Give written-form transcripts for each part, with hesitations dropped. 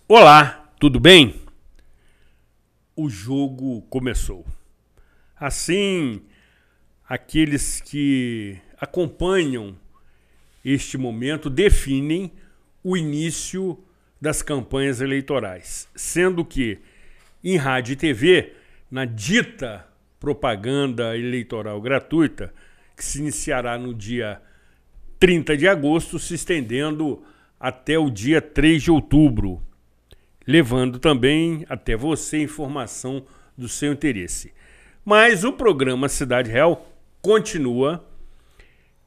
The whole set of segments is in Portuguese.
Olá, tudo bem? O jogo começou. Assim, aqueles que acompanham este momento definem o início das campanhas eleitorais, sendo que em rádio e TV, na dita propaganda eleitoral gratuita, que se iniciará no dia 30 de agosto, se estendendo até o dia 3 de outubro, levando também até você informação do seu interesse. Mas o programa Cidade Real continua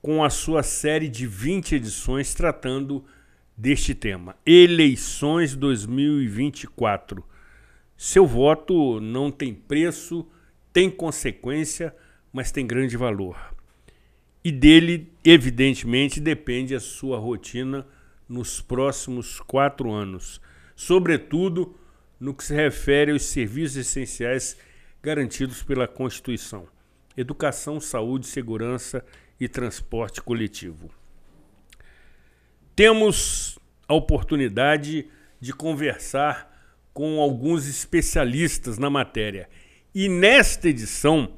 com a sua série de 20 edições tratando deste tema, Eleições 2024. Seu voto não tem preço, tem consequência, mas tem grande valor. E dele, evidentemente, depende a sua rotina nos próximos 4 anos, sobretudo no que se refere aos serviços essenciais garantidos pela Constituição: educação, saúde, segurança e transporte coletivo. Temos a oportunidade de conversar com alguns especialistas na matéria e nesta edição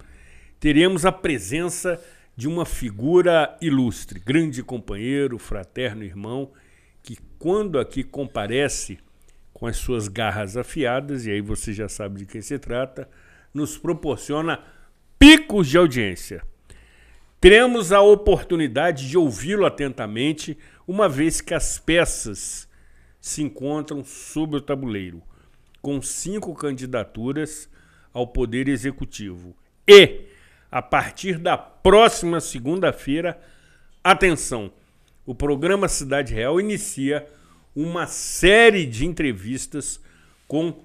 teremos a presença de uma figura ilustre, grande companheiro, fraterno irmão, que quando aqui comparece com as suas garras afiadas, e aí você já sabe de quem se trata, nos proporciona picos de audiência. Teremos a oportunidade de ouvi-lo atentamente, uma vez que as peças se encontram sobre o tabuleiro, com 5 candidaturas ao Poder Executivo. E, a partir da próxima segunda-feira, atenção, o programa Cidade Real inicia uma série de entrevistas com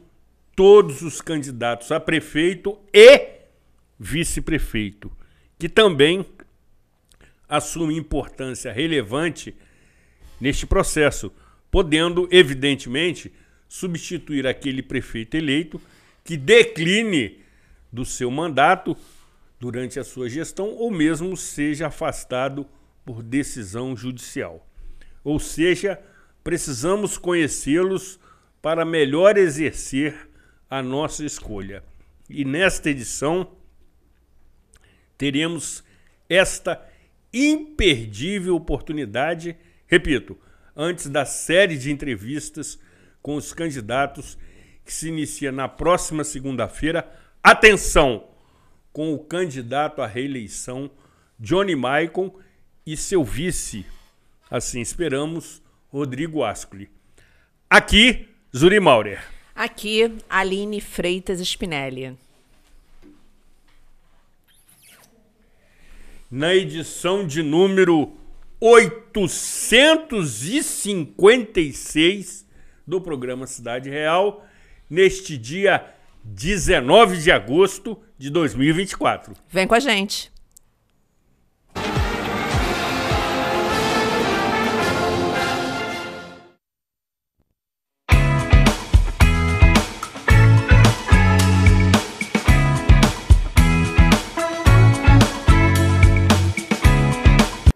todos os candidatos a prefeito e vice-prefeito, que também assumem importância relevante neste processo, podendo, evidentemente, substituir aquele prefeito eleito que decline do seu mandato durante a sua gestão ou mesmo seja afastado por decisão judicial. Ou seja, precisamos conhecê-los para melhor exercer a nossa escolha. E nesta edição teremos esta imperdível oportunidade, repito, antes da série de entrevistas com os candidatos que se inicia na próxima segunda-feira. Atenção! Com o candidato à reeleição, Johnny Maicon, e seu vice, assim esperamos, Rodrigo Ascoli. Aqui, Zuri Maurer. Aqui, Aline Freitas Spinelli. Na edição de número 856 do programa Cidade Real, neste dia 19 de agosto de 2024. Vem com a gente.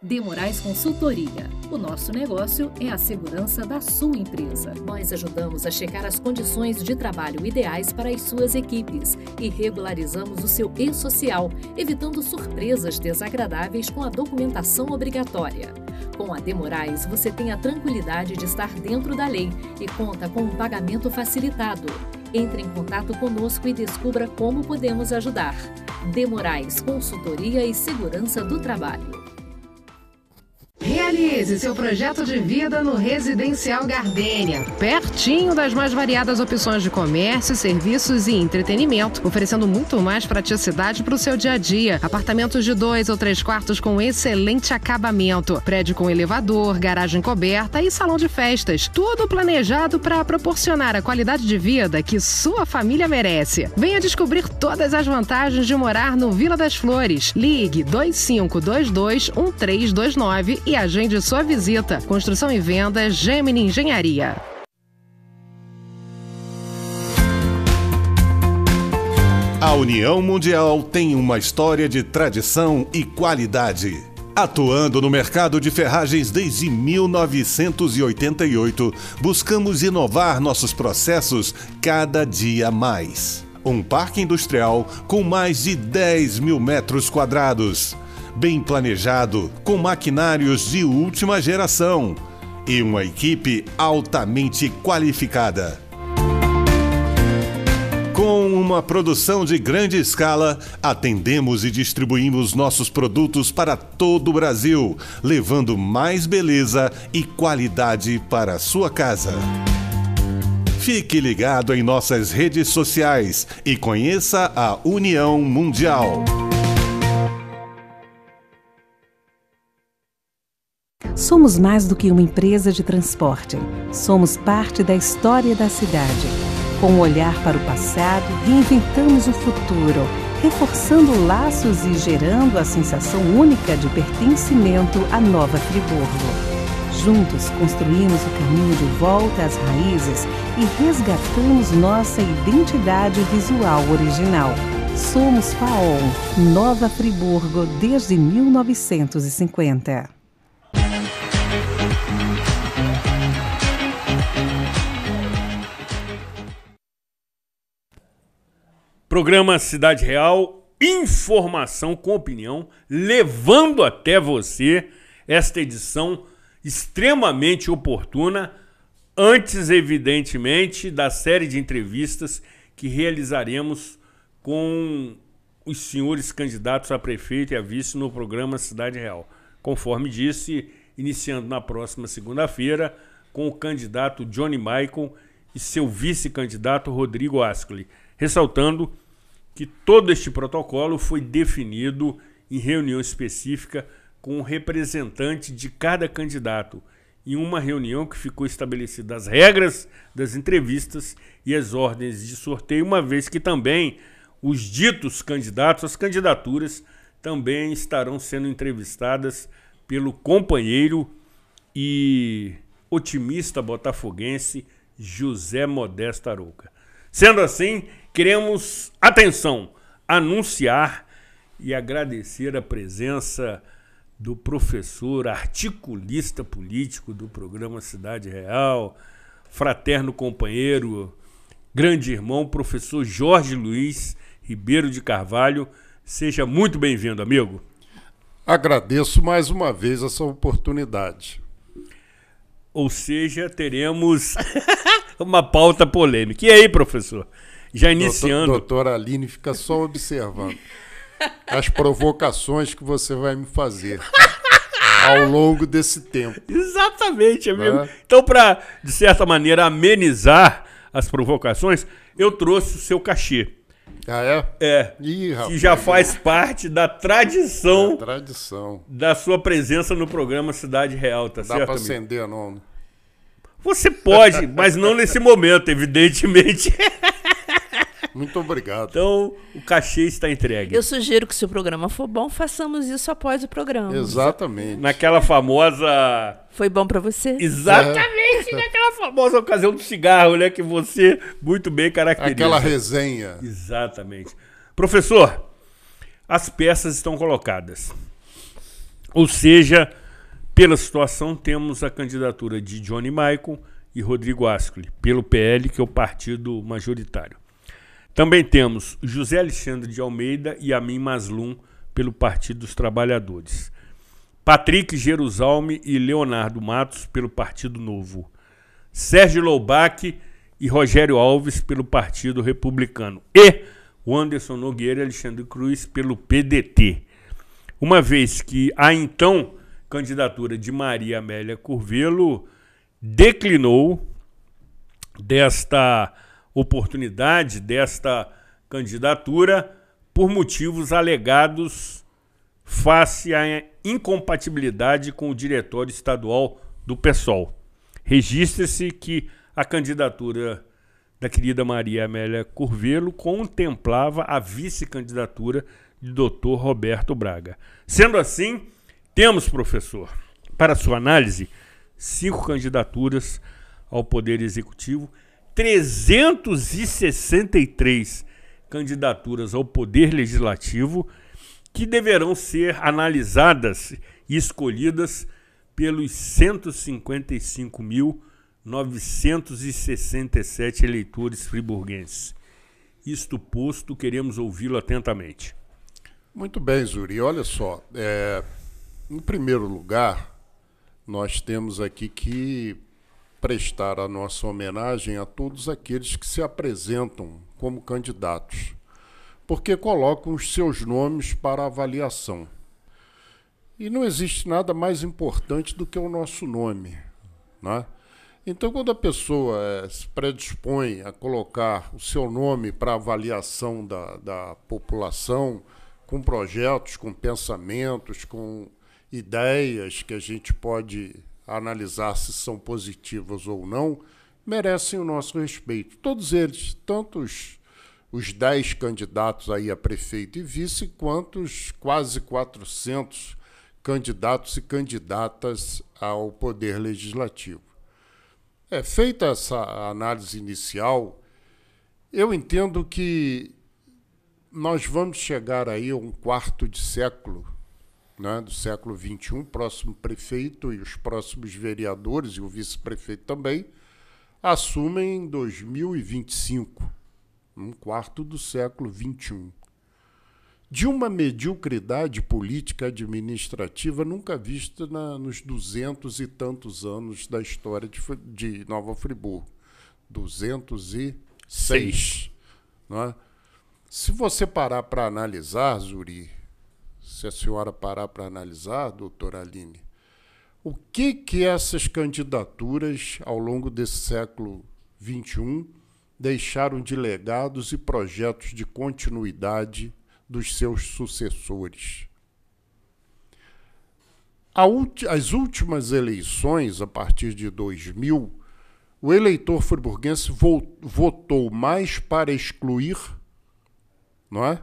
De Moraes Consultoria. O nosso negócio é a segurança da sua empresa. Nós ajudamos a checar as condições de trabalho ideais para as suas equipes e regularizamos o seu e-social, evitando surpresas desagradáveis com a documentação obrigatória. Com a De Moraes, você tem a tranquilidade de estar dentro da lei e conta com um pagamento facilitado. Entre em contato conosco e descubra como podemos ajudar. De Moraes Consultoria e Segurança do Trabalho. Realize seu projeto de vida no Residencial Gardênia, pertinho das mais variadas opções de comércio, serviços e entretenimento, oferecendo muito mais praticidade para o seu dia a dia. Apartamentos de 2 ou 3 quartos com excelente acabamento, prédio com elevador, garagem coberta e salão de festas. Tudo planejado para proporcionar a qualidade de vida que sua família merece. Venha descobrir todas as vantagens de morar no Vila das Flores. Ligue 2522-1329 e agende sua visita. Construção e venda Gemini Engenharia. A União Mundial tem uma história de tradição e qualidade. Atuando no mercado de ferragens desde 1988, buscamos inovar nossos processos cada dia mais. Um parque industrial com mais de 10 mil metros quadrados, bem planejado, com maquinários de última geração e uma equipe altamente qualificada. Com uma produção de grande escala, atendemos e distribuímos nossos produtos para todo o Brasil, levando mais beleza e qualidade para a sua casa. Fique ligado em nossas redes sociais e conheça a União Mundial. Somos mais do que uma empresa de transporte. Somos parte da história da cidade. Com um olhar para o passado, reinventamos o futuro, reforçando laços e gerando a sensação única de pertencimento à Nova Friburgo. Juntos construímos o caminho de volta às raízes e resgatamos nossa identidade visual original. Somos FAOL, Nova Friburgo desde 1950. Programa Cidade Real, informação com opinião, levando até você esta edição extremamente oportuna, antes, evidentemente, da série de entrevistas que realizaremos com os senhores candidatos a prefeito e a vice no programa Cidade Real. Conforme disse, iniciando na próxima segunda-feira com o candidato Johnny Michael e seu vice-candidato Rodrigo Ascoli, ressaltando que todo este protocolo foi definido em reunião específica com o representante de cada candidato, em uma reunião que ficou estabelecidas as regras das entrevistas e as ordens de sorteio, uma vez que também os ditos candidatos, as candidaturas, também estarão sendo entrevistadas pelo companheiro e otimista botafoguense José Modesto Arouca. Sendo assim, queremos, atenção, anunciar e agradecer a presença do professor, articulista político do programa Cidade Real, fraterno companheiro, grande irmão, professor Jorge Luiz Ribeiro de Carvalho. Seja muito bem-vindo, amigo. Agradeço mais uma vez essa oportunidade. Ou seja, teremos uma pauta polêmica. E aí, professor? Já iniciando. Doutora Aline fica só observando as provocações que você vai me fazer ao longo desse tempo. Exatamente, amigo. Então, para, de certa maneira, amenizar as provocações, eu trouxe o seu cachê. Ah, é? É. Ih, rapaz, que já faz parte da tradição, da sua presença no programa Cidade Real, tá certo? Dá para acender, não? Você pode, mas não nesse momento, evidentemente. Muito obrigado. Então, o cachê está entregue. Eu sugiro que, se o programa for bom, façamos isso após o programa. Exatamente. Naquela famosa... Foi bom para você? Exatamente, naquela famosa ocasião do cigarro, né? Que você muito bem caracteriza. Aquela resenha. Exatamente. Professor, as peças estão colocadas. Ou seja, pela situação, temos a candidatura de Johnny Michael e Rodrigo Ascoli, pelo PL, que é o partido majoritário. Também temos José Alexandre de Almeida e Amin Maslum, pelo Partido dos Trabalhadores. Patrick Jerusalme e Leonardo Matos, pelo Partido Novo. Sérgio Loubach e Rogério Alves, pelo Partido Republicano. E o Anderson Nogueira e Alexandre Cruz, pelo PDT. Uma vez que há, então, candidatura de Maria Amélia Curvelo declinou desta oportunidade, desta candidatura, por motivos alegados face à incompatibilidade com o diretório estadual do PSOL. Registra-se que a candidatura da querida Maria Amélia Curvelo contemplava a vice-candidatura de Dr. Roberto Braga. Sendo assim, temos, professor, para sua análise, 5 candidaturas ao Poder Executivo, 363 candidaturas ao Poder Legislativo, que deverão ser analisadas e escolhidas pelos 155.967 eleitores friburguenses. Isto posto, queremos ouvi-lo atentamente. Muito bem, Zuri. Olha só, em primeiro lugar, nós temos aqui que prestar a nossa homenagem a todos aqueles que se apresentam como candidatos, porque colocam os seus nomes para avaliação. E não existe nada mais importante do que o nosso nome, né? Então, quando a pessoa se predispõe a colocar o seu nome para avaliação da população, com projetos, com pensamentos, com ideias que a gente pode analisar se são positivas ou não, merecem o nosso respeito. Todos eles, tanto os 10 candidatos aí a prefeito e vice, quanto os quase 400 candidatos e candidatas ao Poder Legislativo. Feita essa análise inicial, eu entendo que nós vamos chegar aí a um quarto de século, né, do século XXI, o próximo prefeito e os próximos vereadores, e o vice-prefeito também, assumem em 2025, um quarto do século XXI. De uma mediocridade política administrativa nunca vista nos 200 e tantos anos da história de Nova Friburgo. 206. Né? Se você parar para analisar, Zuri, se a senhora parar para analisar, doutora Aline, o que essas candidaturas ao longo desse século XXI deixaram de legados e projetos de continuidade dos seus sucessores? As últimas eleições, a partir de 2000, o eleitor friburguense votou mais para excluir, não é,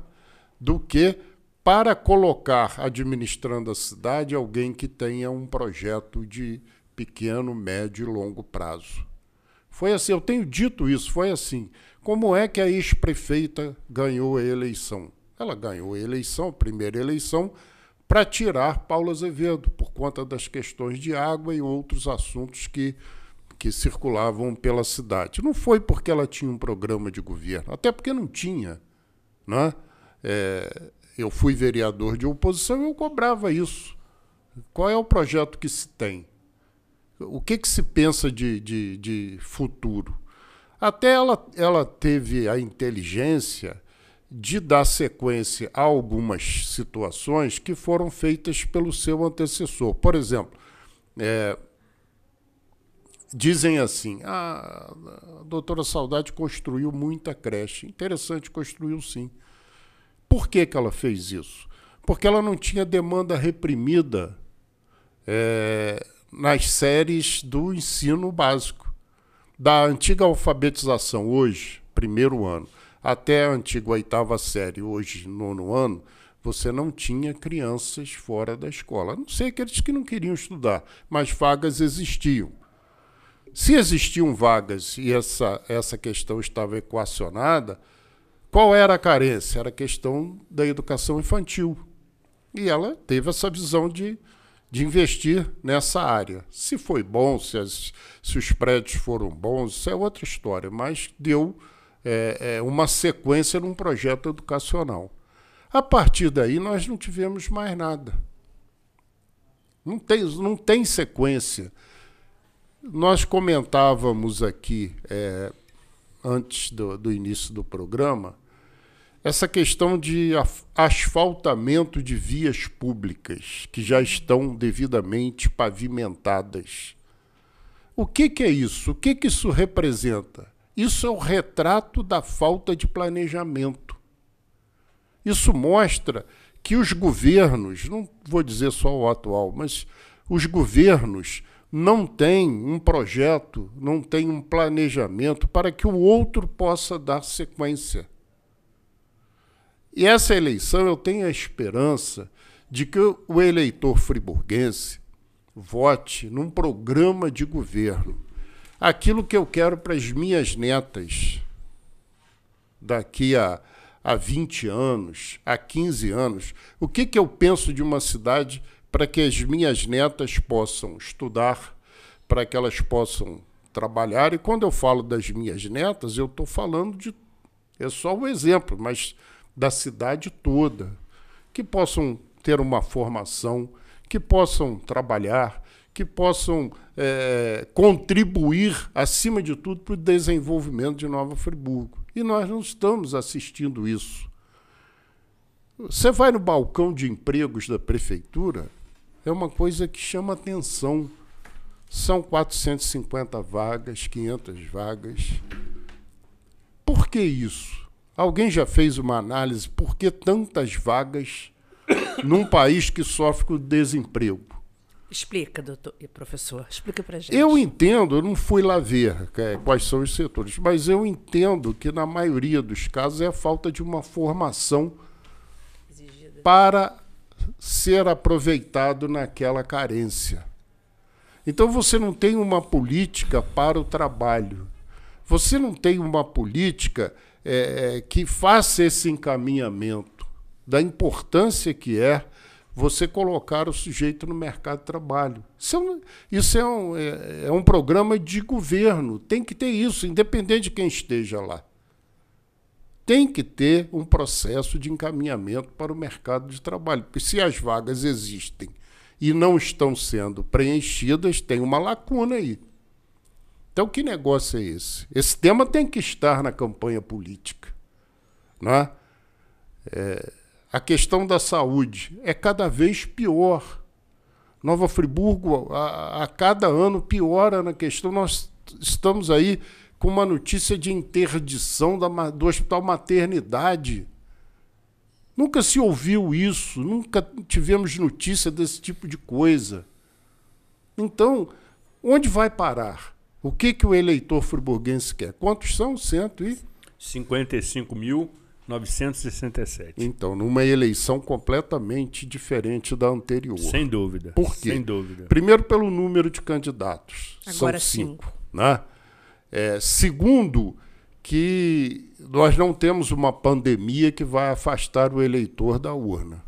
do que para colocar administrando a cidade alguém que tenha um projeto de pequeno, médio e longo prazo. Foi assim, eu tenho dito isso, foi assim. Como é que a ex-prefeita ganhou a eleição? Ela ganhou a eleição, a primeira eleição, para tirar Paulo Azevedo, por conta das questões de água e outros assuntos que circulavam pela cidade. Não foi porque ela tinha um programa de governo, até porque não tinha, né? Eu fui vereador de oposição e eu cobrava isso. Qual é o projeto que se tem? O que se pensa de futuro? Até ela teve a inteligência de dar sequência a algumas situações que foram feitas pelo seu antecessor. Por exemplo, dizem assim, a doutora Saudade construiu muita creche. Interessante, construiu sim. Por que ela fez isso? Porque ela não tinha demanda reprimida nas séries do ensino básico. Da antiga alfabetização, hoje, primeiro ano, até a antiga 8ª série, hoje, 9º ano, você não tinha crianças fora da escola. A não sei aqueles que não queriam estudar, mas vagas existiam. Se existiam vagas e essa questão estava equacionada, qual era a carência? Era a questão da educação infantil. E ela teve essa visão de investir nessa área. Se foi bom, se os prédios foram bons, isso é outra história, mas deu uma sequência num projeto educacional. A partir daí, nós não tivemos mais nada. Não tem sequência. Nós comentávamos aqui, antes do início do programa, essa questão de asfaltamento de vias públicas que já estão devidamente pavimentadas. O que é isso? O que isso representa? Isso é o retrato da falta de planejamento. Isso mostra que os governos, não vou dizer só o atual, mas os governos não têm um projeto, não têm um planejamento para que o outro possa dar sequência. E essa eleição eu tenho a esperança de que o eleitor friburguense vote num programa de governo. Aquilo que eu quero para as minhas netas daqui a 20 anos, a 15 anos. O que eu penso de uma cidade para que as minhas netas possam estudar, para que elas possam trabalhar? E quando eu falo das minhas netas, eu estou falando de... É só um exemplo, mas da cidade toda. Que possam ter uma formação, que possam trabalhar, que possam contribuir, acima de tudo, para o desenvolvimento de Nova Friburgo. E nós não estamos assistindo isso. Você vai no balcão de empregos da prefeitura, é uma coisa que chama atenção. São 450 vagas, 500 vagas. Por que isso? Alguém já fez uma análise por que tantas vagas num país que sofre com desemprego? Explica, doutor e professor, explica pra gente. Eu entendo, eu não fui lá ver quais são os setores, mas eu entendo que na maioria dos casos é a falta de uma formação exigida para ser aproveitado naquela carência. Então você não tem uma política para o trabalho, você não tem uma política que faça esse encaminhamento da importância que é você colocar o sujeito no mercado de trabalho. Isso é um programa de governo. Tem que ter isso, independente de quem esteja lá. Tem que ter um processo de encaminhamento para o mercado de trabalho. Porque se as vagas existem e não estão sendo preenchidas, tem uma lacuna aí. Então, que negócio é esse? Esse tema tem que estar na campanha política. Não é? A questão da saúde é cada vez pior. Nova Friburgo, a cada ano, piora na questão. Nós estamos aí com uma notícia de interdição do Hospital Maternidade. Nunca se ouviu isso, nunca tivemos notícia desse tipo de coisa. Então, onde vai parar? O que o eleitor friburguense quer? Quantos são? 55.967. Então, numa eleição completamente diferente da anterior. Sem dúvida. Por quê? Sem dúvida. Primeiro, pelo número de candidatos. Agora são 5. Né? Segundo, que nós não temos uma pandemia que vai afastar o eleitor da urna.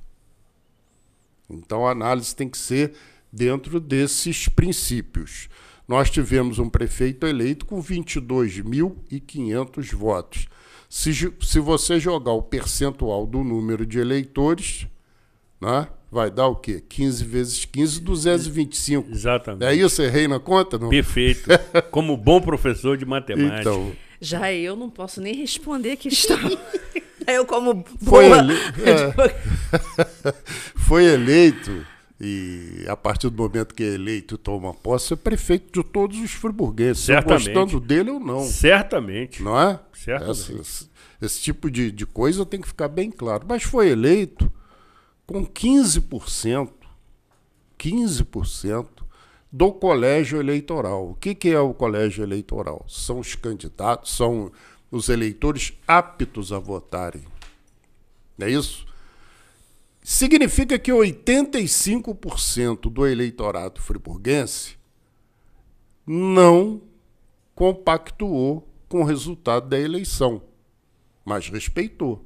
Então, a análise tem que ser dentro desses princípios. Nós tivemos um prefeito eleito com 22.500 votos. Se você jogar o percentual do número de eleitores, né, vai dar o quê? 15 vezes 15, 225. Exatamente. É isso? Errei na conta? Não? Perfeito. Como bom professor de matemática. Então, já eu não posso nem responder a questão. Eu como foi eleito, e a partir do momento que é eleito toma posse, é prefeito de todos os friburgueses, gostando dele ou não. Certamente. Não é? Certamente. Esse tipo de coisa tem que ficar bem claro. Mas foi eleito com 15% do colégio eleitoral. O que é o colégio eleitoral? São os candidatos, são os eleitores aptos a votarem. Não é isso? Significa que 85% do eleitorado friburguense não compactuou com o resultado da eleição, mas respeitou.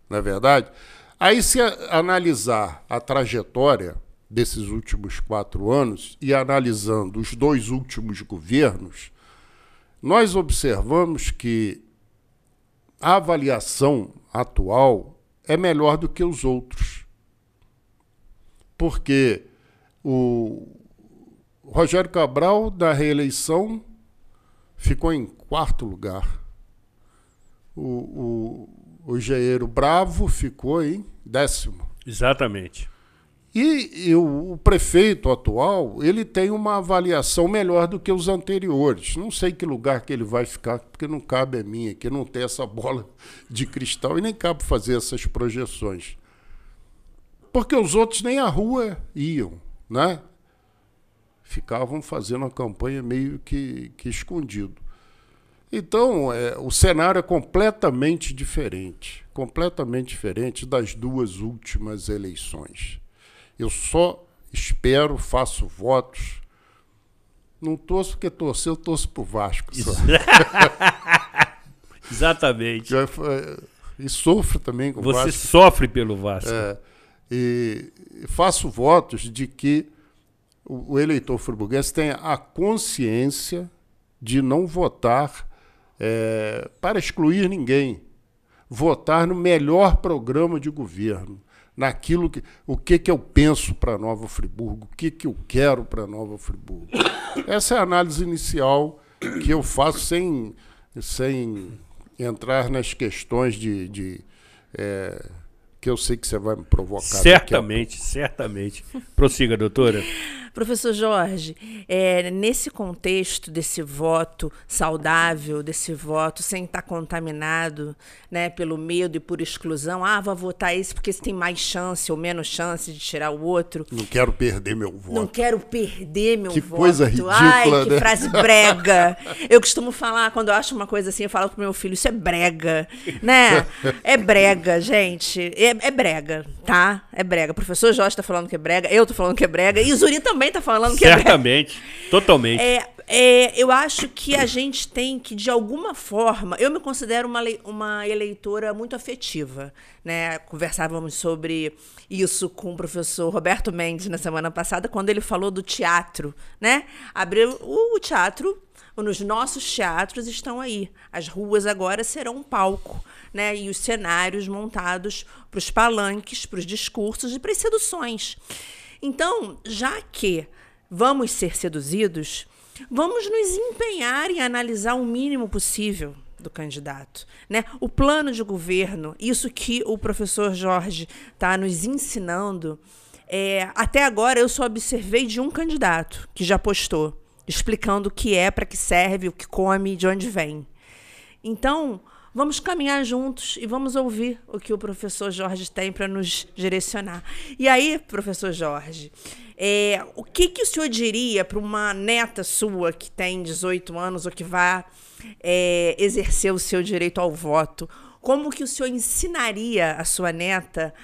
Não é verdade? Aí, se analisar a trajetória desses últimos 4 anos e analisando os 2 últimos governos, nós observamos que a avaliação atual é melhor do que os outros. Porque o Rogério Cabral, da reeleição, ficou em 4º lugar. O o engenheiro Bravo ficou em 10º. Exatamente. E o prefeito atual, ele tem uma avaliação melhor do que os anteriores. Não sei que lugar que ele vai ficar, porque não cabe a mim aqui, não tem essa bola de cristal e nem cabe fazer essas projeções. Porque os outros nem à rua iam, né? Ficavam fazendo a campanha meio que escondido. Então, o cenário é completamente diferente das duas últimas eleições. Eu só espero, faço votos. Não torço porque torcer, eu torço pro Vasco. Só. Exatamente. E sofro também com o Vasco. Você sofre pelo Vasco. E faço votos de que o eleitor friburguense tenha a consciência de não votar para excluir ninguém. Votar no melhor programa de governo. Naquilo o que eu penso para Nova Friburgo, o que eu quero para Nova Friburgo. Essa é a análise inicial que eu faço sem entrar nas questões que eu sei que você vai me provocar. Certamente. Prossiga, doutora. Professor Jorge, nesse contexto desse voto saudável, desse voto sem estar contaminado, né, pelo medo e por exclusão, vou votar esse porque esse tem mais chance ou menos chance de tirar o outro. Não quero perder meu voto. Não quero perder meu voto. Que coisa ridícula, Ai, que né? frase brega. Eu costumo falar, quando eu acho uma coisa assim, eu falo pro meu filho, isso é brega, né? É brega, gente. É brega, tá? É brega. O professor Jorge tá falando que é brega, eu tô falando que é brega, e o Zuri também tá falando que é brega. Certamente, totalmente. Eu acho que a gente tem que, de alguma forma... Eu me considero uma eleitora muito afetiva, né? Conversávamos sobre isso com o professor Roberto Mendes na semana passada, quando ele falou do teatro, né? Abriu o teatro, nos nossos teatros estão aí. As ruas agora serão um palco, né? E os cenários montados para os palanques, para os discursos e para as seduções. Então, já que vamos ser seduzidos, vamos nos empenhar em analisar o mínimo possível do candidato, né? O plano de governo, isso que o professor Jorge está nos ensinando, até agora eu só observei de um candidato que já postou, explicando o que é, para que serve, o que come, de onde vem. Então, vamos caminhar juntos e vamos ouvir o que o professor Jorge tem para nos direcionar. E aí, professor Jorge, o que o senhor diria para uma neta sua que tem 18 anos ou que vai exercer o seu direito ao voto? Como que o senhor ensinaria a sua neta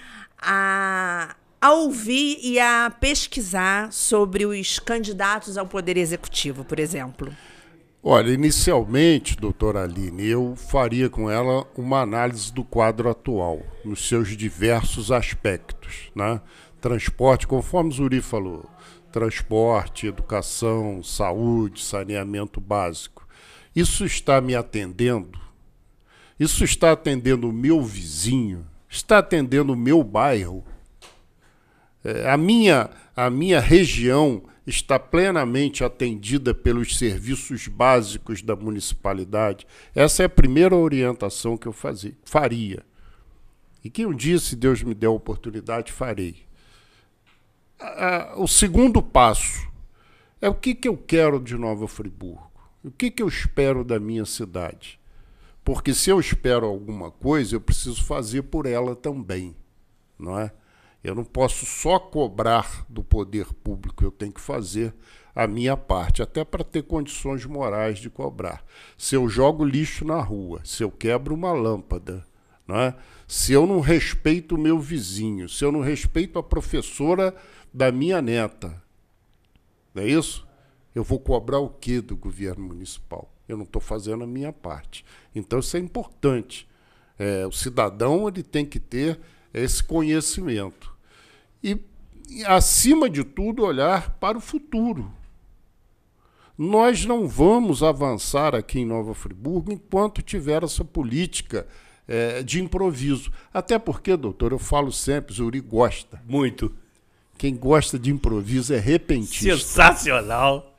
a ouvir e a pesquisar sobre os candidatos ao Poder Executivo, por exemplo? Olha, inicialmente, doutora Aline, eu faria com ela uma análise do quadro atual, nos seus diversos aspectos, né? Transporte, conforme o Zuri falou, transporte, educação, saúde, saneamento básico. Isso está me atendendo? Isso está atendendo o meu vizinho? Está atendendo o meu bairro? A minha região está plenamente atendida pelos serviços básicos da municipalidade? Essa é a primeira orientação que eu faria. E que um dia, se Deus me der a oportunidade, farei. O segundo passo é o que eu quero de Nova Friburgo. O que eu espero da minha cidade. Porque se eu espero alguma coisa, eu preciso fazer por ela também, não é? Eu não posso só cobrar do poder público, eu tenho que fazer a minha parte, até para ter condições morais de cobrar. Se eu jogo lixo na rua, se eu quebro uma lâmpada, não é? Se eu não respeito o meu vizinho, se eu não respeito a professora da minha neta, não é isso? Eu vou cobrar o quê do governo municipal? Eu não estou fazendo a minha parte. Então isso é importante. O cidadão ele tem que ter esse conhecimento. E, acima de tudo, olhar para o futuro. Nós não vamos avançar aqui em Nova Friburgo enquanto tiver essa política de improviso. Até porque, doutor, eu falo sempre, Zuri gosta. Muito. Quem gosta de improviso é repentista. Sensacional.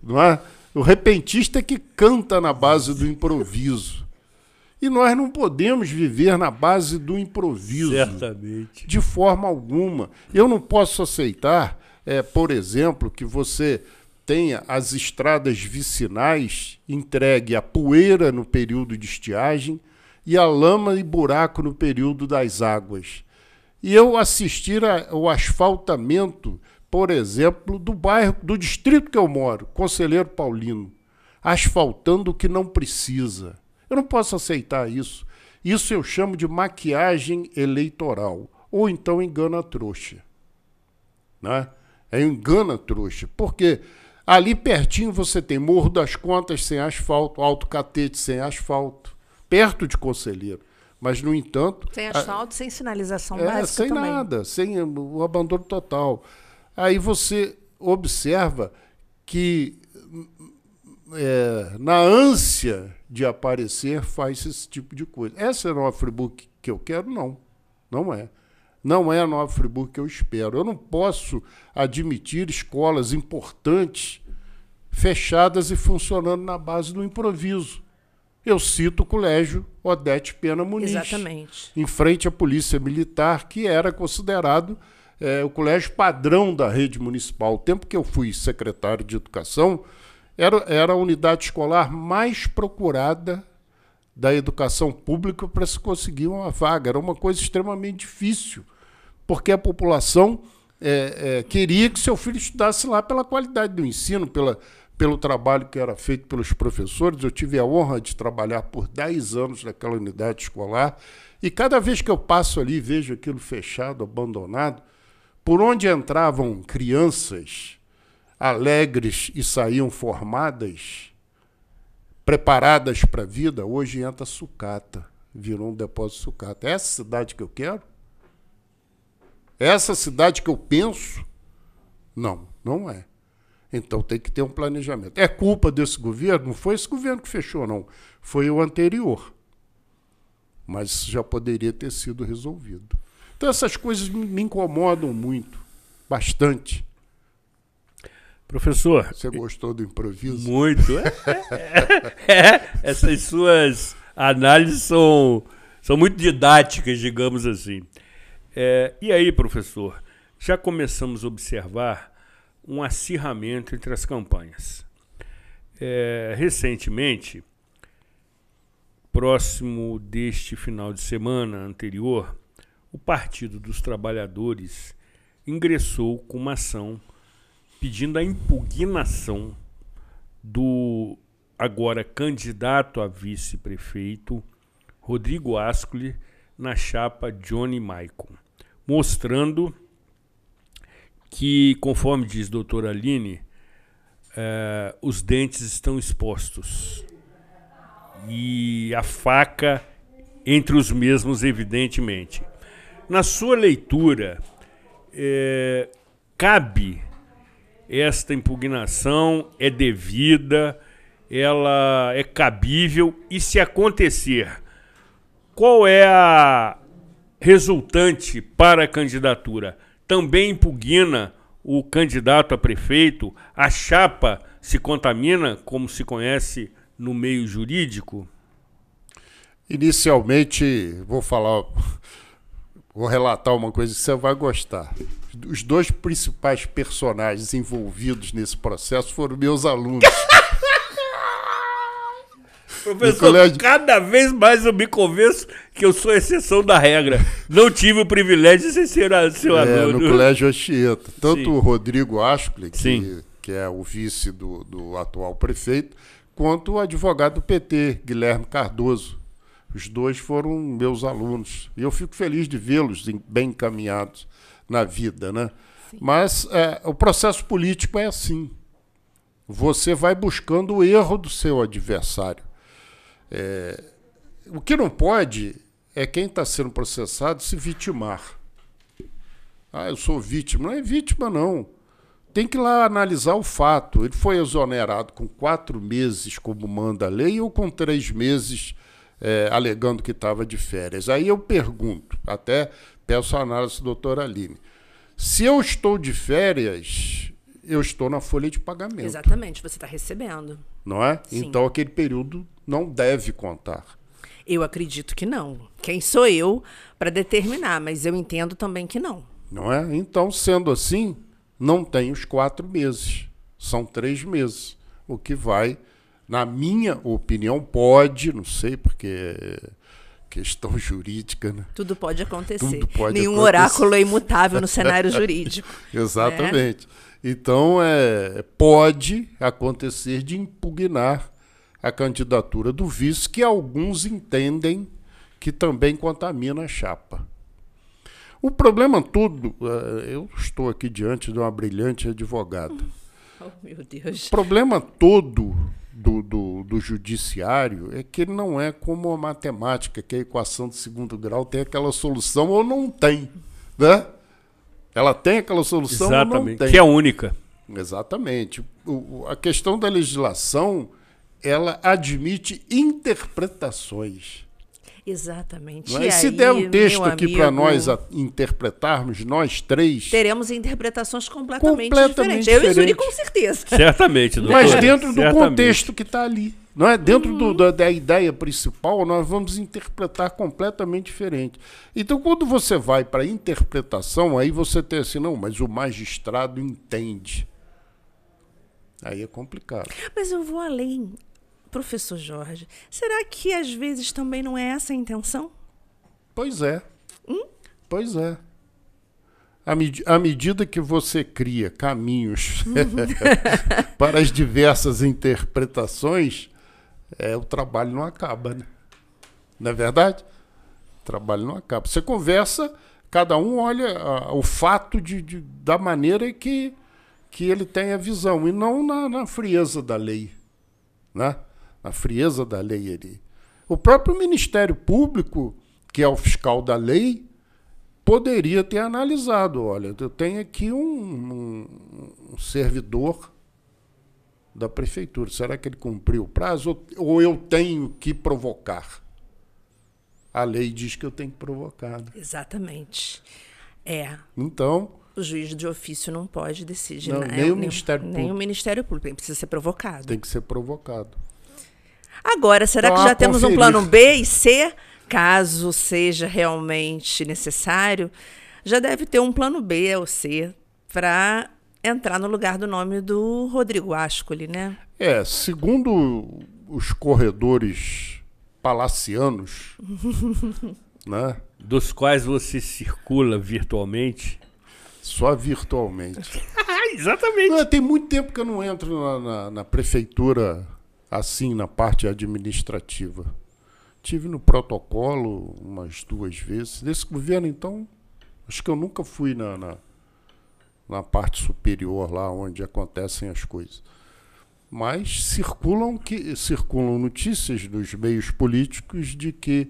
Não é? O repentista é que canta na base do improviso. E nós não podemos viver na base do improviso. Certamente. De forma alguma. Eu não posso aceitar, por exemplo, que você tenha as estradas vicinais entregue a poeira no período de estiagem e a lama e buraco no período das águas. E eu assistir ao asfaltamento, por exemplo, do bairro, do distrito que eu moro, Conselheiro Paulino, asfaltando o que não precisa. Eu não posso aceitar isso. Isso eu chamo de maquiagem eleitoral, ou então engana-trouxa. Né? É engana-trouxa, porque ali pertinho você tem Morro das Contas sem asfalto, Alto Catete sem asfalto, perto de Conselheiro. Mas, no entanto... Sem asfalto, sem sinalização básica sem também. nada, sem o abandono total. Aí você observa que, na ânsia de aparecer, faz esse tipo de coisa. Essa é a Nova Friburgo que eu quero? Não. Não é. Não é a Nova Friburgo que eu espero. Eu não posso admitir escolas importantes fechadas e funcionando na base do improviso. Eu cito o Colégio Odete Pena Muniz. Exatamente. Em frente à Polícia Militar, que era considerado o colégio padrão da rede municipal. O tempo que eu fui secretário de Educação, era a unidade escolar mais procurada da educação pública para se conseguir uma vaga. Era uma coisa extremamente difícil, porque a população queria que seu filho estudasse lá pela qualidade do ensino, pelo trabalho que era feito pelos professores. Eu tive a honra de trabalhar por 10 anos naquela unidade escolar, e cada vez que eu passo ali e vejo aquilo fechado, abandonado, por onde entravam crianças alegres e saíam formadas, preparadas para a vida, hoje entra sucata, virou um depósito de sucata. É essa cidade que eu quero? É essa cidade que eu penso? Não, não é. Então tem que ter um planejamento. É culpa desse governo? Não foi esse governo que fechou, não. Foi o anterior. Mas já poderia ter sido resolvido. Então essas coisas me incomodam muito, bastante. Professor... Você gostou do improviso? Muito. Essas suas análises são muito didáticas, digamos assim. E aí, professor, já começamos a observar um acirramento entre as campanhas. Recentemente, próximo deste final de semana anterior, o Partido dos Trabalhadores ingressou com uma ação pedindo a impugnação do agora candidato a vice-prefeito Rodrigo Ascoli na chapa Johnny Maicon, mostrando que, conforme diz a doutora Aline, os dentes estão expostos e a faca entre os mesmos, evidentemente. Na sua leitura, cabe esta impugnação, é devida, ela é cabível, e se acontecer, qual é a resultante para a candidatura? Também impugna o candidato a prefeito? A chapa se contamina, como se conhece no meio jurídico? Inicialmente, vou relatar uma coisa que você vai gostar. Os dois principais personagens envolvidos nesse processo foram meus alunos. Professor, cada vez mais eu me convenço que eu sou a exceção da regra. Não tive o privilégio de ser seu aluno. No Colégio Anchieta. Tanto Sim. o Rodrigo Ascoli, Sim. que é o vice do atual prefeito, quanto o advogado do PT, Guilherme Cardoso. Os dois foram meus alunos. E eu fico feliz de vê-los bem encaminhados na vida, né? Mas o processo político é assim. Você vai buscando o erro do seu adversário. O que não pode é quem está sendo processado se vitimar. Eu sou vítima. Não é vítima, não. Tem que ir lá analisar o fato. Ele foi exonerado com 4 meses, como manda a lei, ou com 3 meses alegando que estava de férias. Aí eu pergunto, até peço a análise da doutora Aline. Se eu estou de férias, eu estou na folha de pagamento. Exatamente, você está recebendo. Não é? Sim. Então aquele período não deve contar. Eu acredito que não. Quem sou eu para determinar? Mas eu entendo também que não. Não é? Então, sendo assim, não tem os 4 meses. São 3 meses. O que vai, na minha opinião, pode, não sei, porque é questão jurídica, né? Tudo pode acontecer. Tudo pode Nenhum acontecer. Oráculo é imutável no cenário jurídico. Exatamente. Então, pode acontecer de impugnar a candidatura do vice, que alguns entendem que também contamina a chapa. O problema todo, eu estou aqui diante de uma brilhante advogada. Oh, meu Deus. O problema todo do judiciário é que ele não é como a matemática, que a equação de segundo grau tem aquela solução ou não tem, né? Ela tem aquela solução ou não tem. Que é única. Exatamente. A questão da legislação, ela admite interpretações. Exatamente. Não é? Se der um texto aqui para nós interpretarmos, nós 3... teremos interpretações completamente diferentes. Eu e Zuri, com certeza. Certamente, doutor. Mas dentro do contexto que está ali. Não é? Dentro da ideia principal, nós vamos interpretar completamente diferente. Então, quando você vai para a interpretação, aí você tem assim, não, mas o magistrado entende. Aí é complicado. Mas eu vou além. Professor Jorge, será que às vezes também não é essa a intenção? Pois é. Pois é. À medida que você cria caminhos para as diversas interpretações, o trabalho não acaba, né? Não é verdade? O trabalho não acaba. Você conversa, cada um olha o fato da maneira que ele tem a visão, e não na frieza da lei, né? A frieza da lei ali. O próprio Ministério Público, que é o fiscal da lei, poderia ter analisado, olha, eu tenho aqui um servidor da prefeitura, será que ele cumpriu o prazo ou eu tenho que provocar? A lei diz que eu tenho que provocar. Né? Exatamente. Então... o juiz de ofício não pode decidir. Não, nem o Ministério Público. Nem o Ministério Público, ele precisa ser provocado. Tem que ser provocado. Agora, será que já temos um plano B e C? Caso seja realmente necessário, já deve ter um plano B ou C para entrar no lugar do nome do Rodrigo Ascoli, né? Segundo os corredores palacianos, né? Dos quais você circula virtualmente? Só virtualmente. Exatamente. Tem muito tempo que eu não entro na prefeitura assim, na parte administrativa. Tive no protocolo umas 2 vezes. Desse governo, então, acho que eu nunca fui na parte superior, lá onde acontecem as coisas. Mas circulam notícias dos meios políticos de que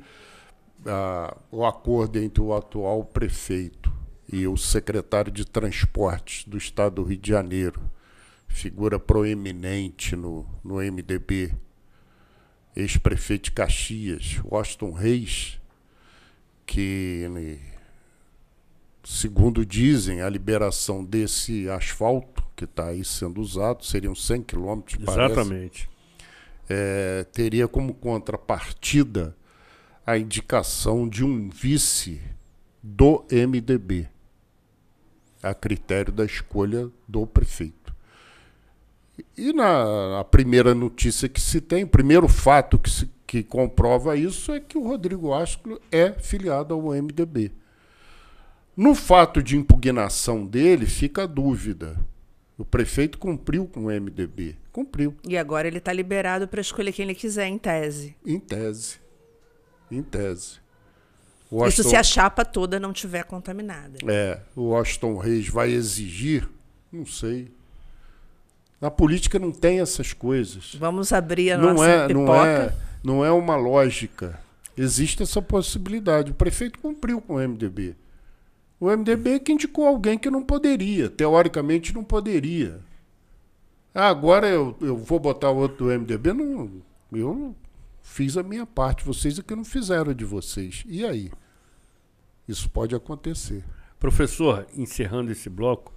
o acordo entre o atual prefeito e o secretário de Transportes do Estado do Rio de Janeiro, figura proeminente no MDB, ex-prefeito de Caxias, Washington Reis, que, segundo dizem, a liberação desse asfalto que está aí sendo usado, seriam 100 quilômetros, exatamente, teria como contrapartida a indicação de um vice do MDB, a critério da escolha do prefeito. E na primeira notícia que se tem, o primeiro fato que comprova isso é que o Rodrigo Ascoli é filiado ao MDB. No fato de impugnação dele, fica a dúvida. O prefeito cumpriu com o MDB. Cumpriu. E agora ele está liberado para escolher quem ele quiser, em tese. Em tese. Isso se a chapa toda não tiver contaminada. O Washington Reis vai exigir, não sei. Na política não tem essas coisas. Vamos abrir a nossa pipoca. Não é uma lógica. Existe essa possibilidade. O prefeito cumpriu com o MDB. O MDB é que indicou alguém que não poderia. Teoricamente não poderia. Agora eu vou botar o outro do MDB? Não, eu fiz a minha parte. Vocês é que não fizeram a de vocês. E aí? Isso pode acontecer. Professor, encerrando esse bloco,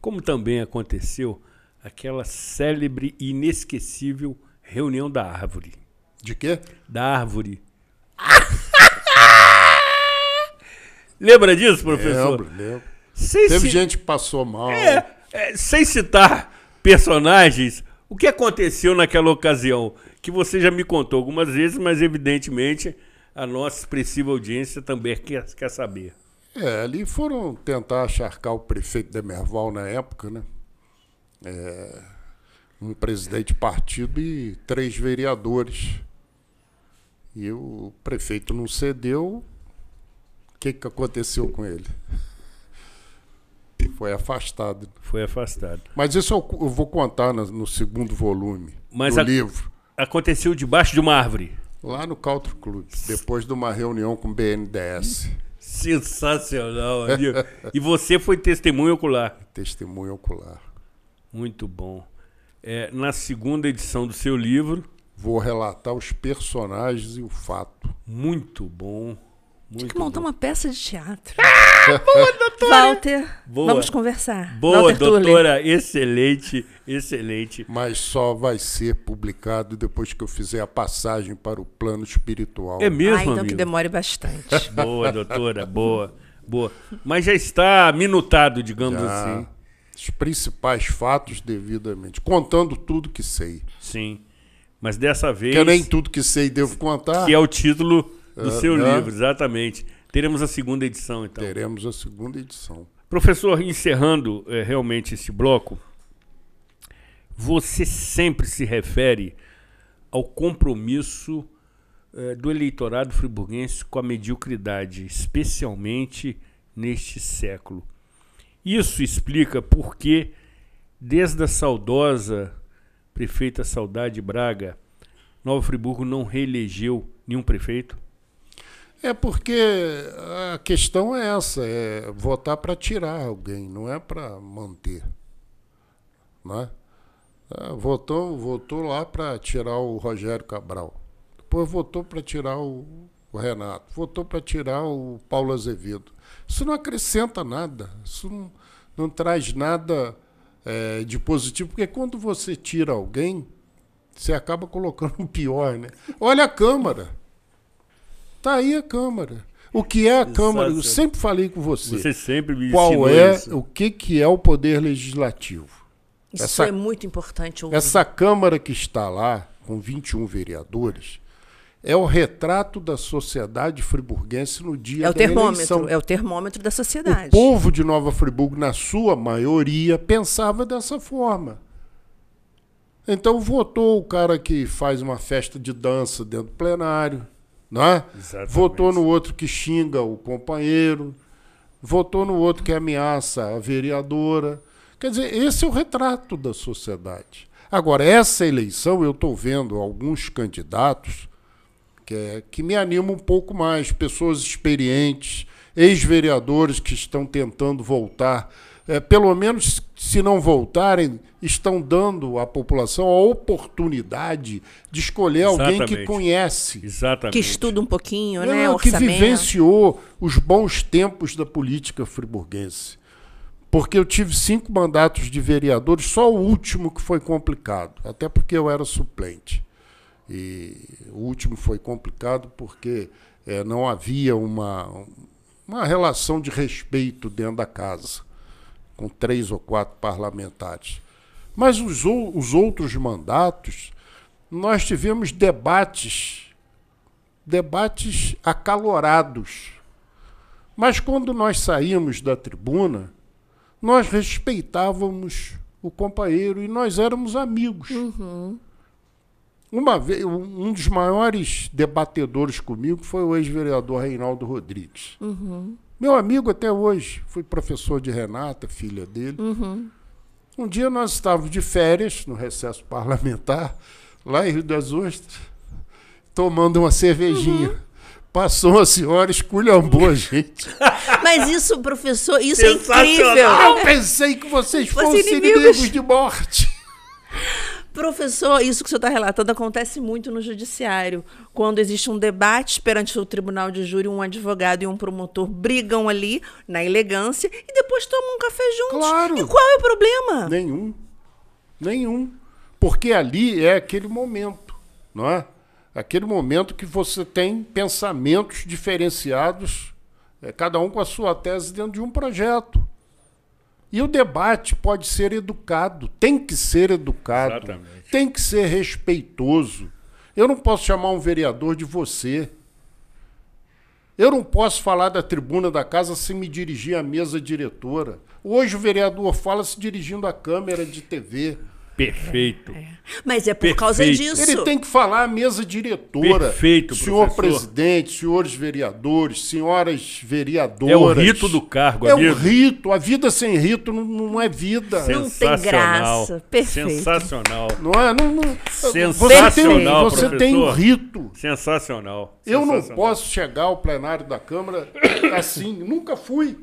como também aconteceu aquela célebre e inesquecível reunião da árvore. De quê? Da árvore, Lembra disso, professor? Lembro. Teve gente que passou mal. Sem citar personagens, o que aconteceu naquela ocasião? Que você já me contou algumas vezes, mas evidentemente a nossa expressiva audiência também quer saber. Ali foram tentar acharcar o prefeito Demerval na época, né? Um presidente de partido e 3 vereadores. E o prefeito não cedeu. O que aconteceu com ele? Foi afastado. Mas isso eu vou contar no segundo volume do livro. Aconteceu debaixo de uma árvore. Lá no Country Club, depois de uma reunião com o BNDES. Sensacional, amigo. E você foi testemunha ocular. Testemunha ocular. Muito bom. Na segunda edição do seu livro... Vou relatar os personagens e o fato. Muito bom. Tem que montar uma peça de teatro. Boa, doutora! Walter, vamos conversar. Boa, Walter doutora. Excelente. Mas só vai ser publicado depois que eu fizer a passagem para o plano espiritual. É mesmo, então amigo? Que demore bastante. Boa, doutora. Boa. Mas já está minutado, digamos assim. Os principais fatos devidamente. Contando tudo que sei. Sim. Mas dessa vez... Que nem tudo que sei devo contar. Que é o título do seu livro, exatamente. Teremos a segunda edição, então. Teremos a segunda edição. Professor, encerrando realmente esse bloco, você sempre se refere ao compromisso do eleitorado friburguense com a mediocridade, especialmente neste século. Isso explica por que, desde a saudosa prefeita Saudade Braga, Nova Friburgo não reelegeu nenhum prefeito? Porque a questão é essa, é votar para tirar alguém, não é para manter. Não é? Votou lá para tirar o Rogério Cabral. Depois votou para tirar o Renato. Votou para tirar o Paulo Azevedo. Isso não acrescenta nada. Isso não traz nada de positivo. Porque quando você tira alguém, você acaba colocando o pior, né? Olha a Câmara. Está aí a Câmara. O que é a Câmara? Eu sempre falei com você. Você sempre me ensinou isso. O que é o Poder Legislativo? Isso é muito importante. Essa Câmara que está lá, com 21 vereadores, é o retrato da sociedade friburguense no dia da eleição. É o termômetro da sociedade. O povo de Nova Friburgo, na sua maioria, pensava dessa forma. Então votou o cara que faz uma festa de dança dentro do plenário, não é? Votou no outro que xinga o companheiro, votou no outro que ameaça a vereadora. Quer dizer, esse é o retrato da sociedade. Agora, essa eleição, eu estou vendo alguns candidatos que me animam um pouco mais, pessoas experientes, ex-vereadores que estão tentando voltar. Pelo menos, se não voltarem, estão dando à população a oportunidade de escolher alguém que conhece. Que estuda um pouquinho, né? Que vivenciou os bons tempos da política friburguense. Porque eu tive 5 mandatos de vereadores, só o último que foi complicado, até porque eu era suplente. E o último foi complicado porque não havia uma relação de respeito dentro da casa, com 3 ou 4 parlamentares. Mas os outros mandatos, nós tivemos debates acalorados. Mas quando nós saímos da tribuna, nós respeitávamos o companheiro e nós éramos amigos. Uhum. Uma vez, um dos maiores debatedores comigo foi o ex-vereador Reinaldo Rodrigues. Uhum. Meu amigo até hoje, fui professor de Renata, filha dele. Uhum. Um dia nós estávamos de férias, no recesso parlamentar, lá em Rio das Ostras, tomando uma cervejinha. Uhum. Passou uma senhora, esculhambou a gente. Mas isso, professor, isso é incrível. Eu pensei que vocês fossem inimigos de morte. Professor, isso que o senhor está relatando acontece muito no judiciário. Quando existe um debate perante o tribunal de júri, um advogado e um promotor brigam ali, na elegância, e depois tomam um café juntos. Claro. E qual é o problema? Nenhum. Porque ali é aquele momento, não é? Aquele momento que você tem pensamentos diferenciados, cada um com a sua tese dentro de um projeto. E o debate pode ser educado, tem que ser educado, Exatamente. Tem que ser respeitoso. Eu não posso chamar um vereador de você. Eu não posso falar da tribuna da casa sem me dirigir à mesa diretora. Hoje o vereador fala se dirigindo à câmera de TV. Perfeito. Mas é por causa Perfeito. disso. Ele tem que falar à mesa diretora. Perfeito, senhor professor. presidente, senhores vereadores, senhoras vereadoras. É o rito do cargo, É amigo. o rito. A vida sem rito não é vida. Não tem graça. Perfeito. Sensacional. Não é? Sensacional, Você tem um professor. rito. Sensacional. Eu não Sensacional. posso chegar ao plenário da Câmara assim. Nunca fui.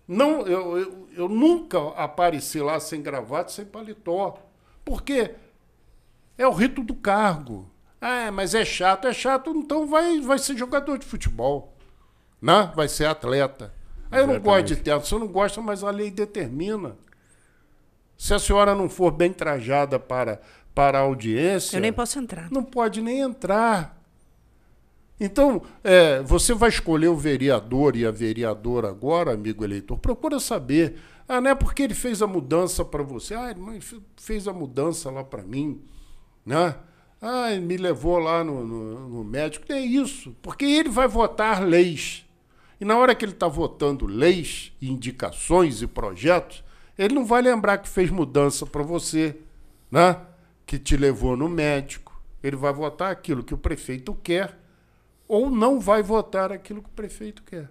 Não, eu nunca apareci lá sem gravata, sem paletó. Porque é o rito do cargo. Ah, mas é chato, então vai ser jogador de futebol. Né? Vai ser atleta. Aí eu não gosto de teatro, você não gosta, mas a lei determina. Se a senhora não for bem trajada para a audiência... Eu nem posso entrar. Não pode nem entrar. Então, você vai escolher o vereador e a vereadora agora, amigo eleitor, procura saber. Ah, não é porque ele fez a mudança para você. Ah, ele fez a mudança lá para mim. Né? Ah, ele me levou lá no médico. É isso, porque ele vai votar leis. E na hora que ele está votando leis, indicações e projetos, ele não vai lembrar que fez mudança para você, né? Que te levou no médico. Ele vai votar aquilo que o prefeito quer ou não vai votar aquilo que o prefeito quer.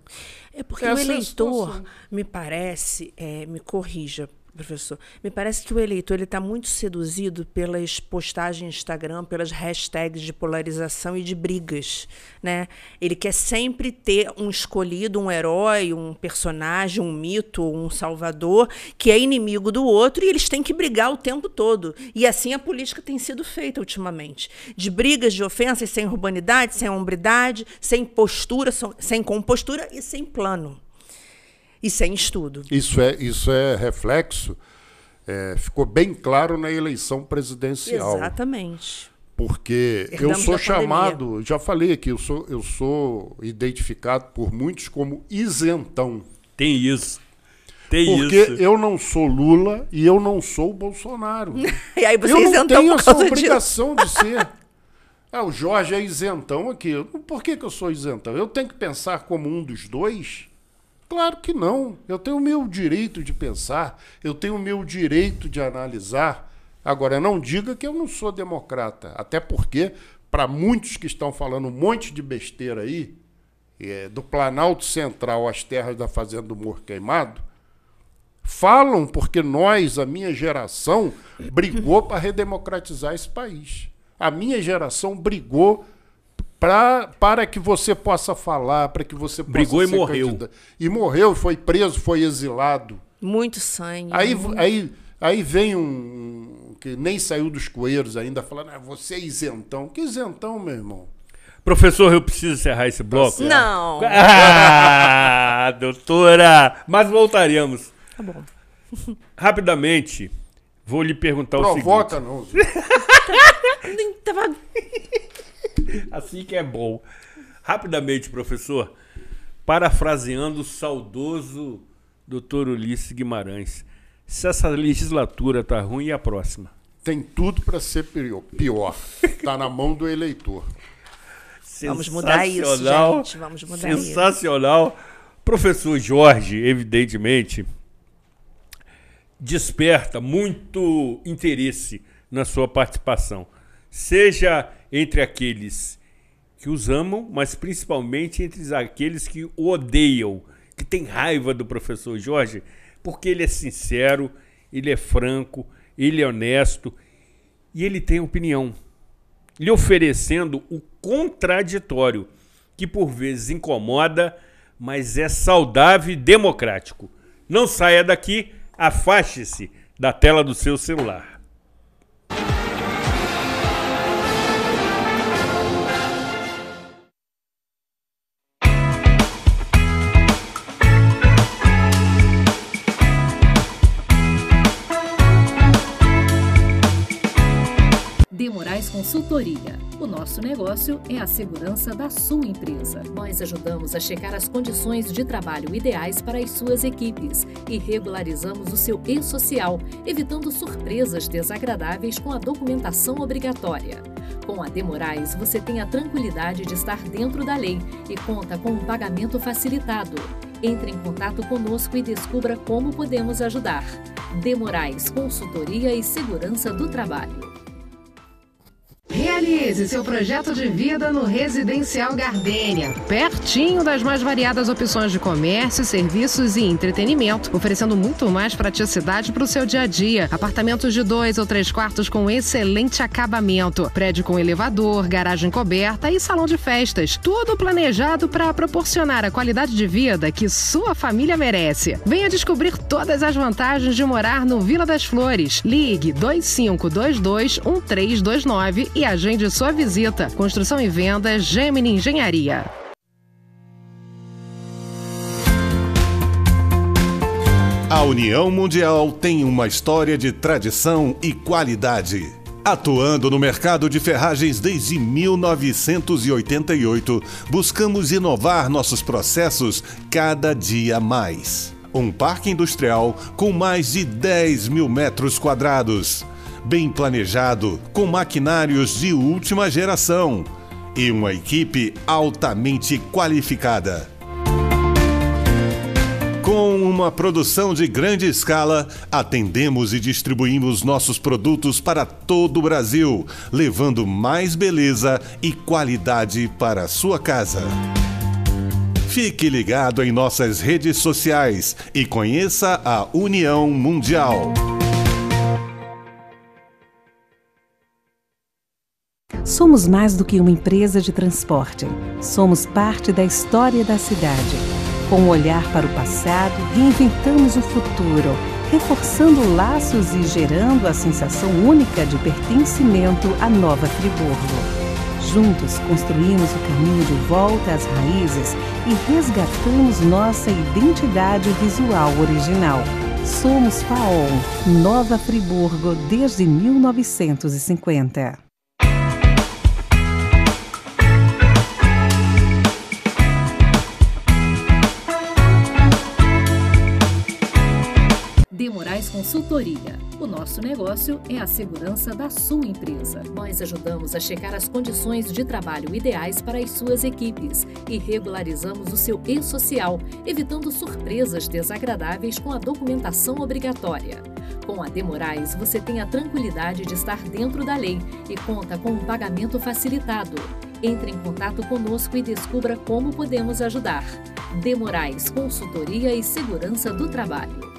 É porque Essa o é a eleitor, situação. me parece, me corrija, professor, me parece que o eleitor está muito seduzido pelas postagens no Instagram, pelas hashtags de polarização e de brigas, né? Ele quer sempre ter um escolhido, um herói, um personagem, um mito, um salvador, que é inimigo do outro, e eles têm que brigar o tempo todo. E assim a política tem sido feita ultimamente. De brigas, de ofensas, sem urbanidade, sem hombridade, sem postura, sem compostura e sem plano. E sem estudo. Isso é reflexo, ficou bem claro na eleição presidencial. Exatamente. Porque Herdamos eu sou da chamado, já falei aqui, eu sou identificado por muitos como isentão. Tem isso. Tem Porque isso. eu não sou Lula e eu não sou o Bolsonaro. E aí você Eu não isentão tenho por essa causa disso. obrigação de ser. O Jorge é isentão aqui. Por que eu sou isentão? Eu tenho que pensar como um dos dois? Claro que não. Eu tenho o meu direito de pensar, eu tenho o meu direito de analisar. Agora, não diga que eu não sou democrata. Até porque, para muitos que estão falando um monte de besteira aí, do Planalto Central às terras da Fazenda do Morro Queimado, falam porque nós, a minha geração, brigou para redemocratizar esse país. A minha geração brigou para que você possa falar, para que você possa Brigou e ser morreu. candidato. E morreu, foi preso, foi exilado. Muito sangue. Aí vem um que nem saiu dos coeiros ainda, falando, você é isentão. Que isentão, meu irmão? Professor, eu preciso encerrar esse bloco? Não. Ah, doutora! Mas voltaremos. Tá bom. Rapidamente, vou lhe perguntar Provoca, o seguinte. Nem tava... Assim que é bom. Rapidamente, professor, parafraseando o saudoso doutor Ulisses Guimarães, se essa legislatura tá ruim, e a próxima? Tem tudo para ser pior. Está na mão do eleitor. Vamos mudar isso, Sensacional, gente. Vamos mudar isso. sensacional. Professor Jorge, evidentemente, desperta muito interesse na sua participação. Seja entre aqueles que os amam, mas principalmente entre aqueles que o odeiam, que têm raiva do professor Jorge, porque ele é sincero, ele é franco, ele é honesto e ele tem opinião, lhe oferecendo o contraditório, que por vezes incomoda, mas é saudável e democrático. Não saia daqui, afaste-se da tela do seu celular. De Moraes Consultoria. O nosso negócio é a segurança da sua empresa. Nós ajudamos a checar as condições de trabalho ideais para as suas equipes e regularizamos o seu e-social, evitando surpresas desagradáveis com a documentação obrigatória. Com a Demorais, você tem a tranquilidade de estar dentro da lei e conta com um pagamento facilitado. Entre em contato conosco e descubra como podemos ajudar. Demorais, Consultoria e Segurança do Trabalho. Realize seu projeto de vida no Residencial Gardênia, pertinho das mais variadas opções de comércio, serviços e entretenimento, oferecendo muito mais praticidade para o seu dia a dia. Apartamentos de 2 ou 3 quartos com excelente acabamento, prédio com elevador, garagem coberta e salão de festas. Tudo planejado para proporcionar a qualidade de vida que sua família merece. Venha descobrir todas as vantagens de morar no Vila das Flores. Ligue 2522-1329 e agende sua visita. Construção e venda Gemini Engenharia. A União Mundial tem uma história de tradição e qualidade. Atuando no mercado de ferragens desde 1988, buscamos inovar nossos processos cada dia mais. Um parque industrial com mais de 10 mil metros quadrados. Bem planejado, com maquinários de última geração e uma equipe altamente qualificada. Com uma produção de grande escala, atendemos e distribuímos nossos produtos para todo o Brasil, levando mais beleza e qualidade para a sua casa. Fique ligado em nossas redes sociais e conheça a União Mundial. Somos mais do que uma empresa de transporte. Somos parte da história da cidade. Com um olhar para o passado, reinventamos o futuro, reforçando laços e gerando a sensação única de pertencimento à Nova Friburgo. Juntos construímos o caminho de volta às raízes e resgatamos nossa identidade visual original. Somos FAOL, Nova Friburgo desde 1950. Demorais Consultoria. O nosso negócio é a segurança da sua empresa. Nós ajudamos a checar as condições de trabalho ideais para as suas equipes e regularizamos o seu e-social, evitando surpresas desagradáveis com a documentação obrigatória. Com a Demorais, você tem a tranquilidade de estar dentro da lei e conta com um pagamento facilitado. Entre em contato conosco e descubra como podemos ajudar. Demorais, Consultoria e Segurança do Trabalho.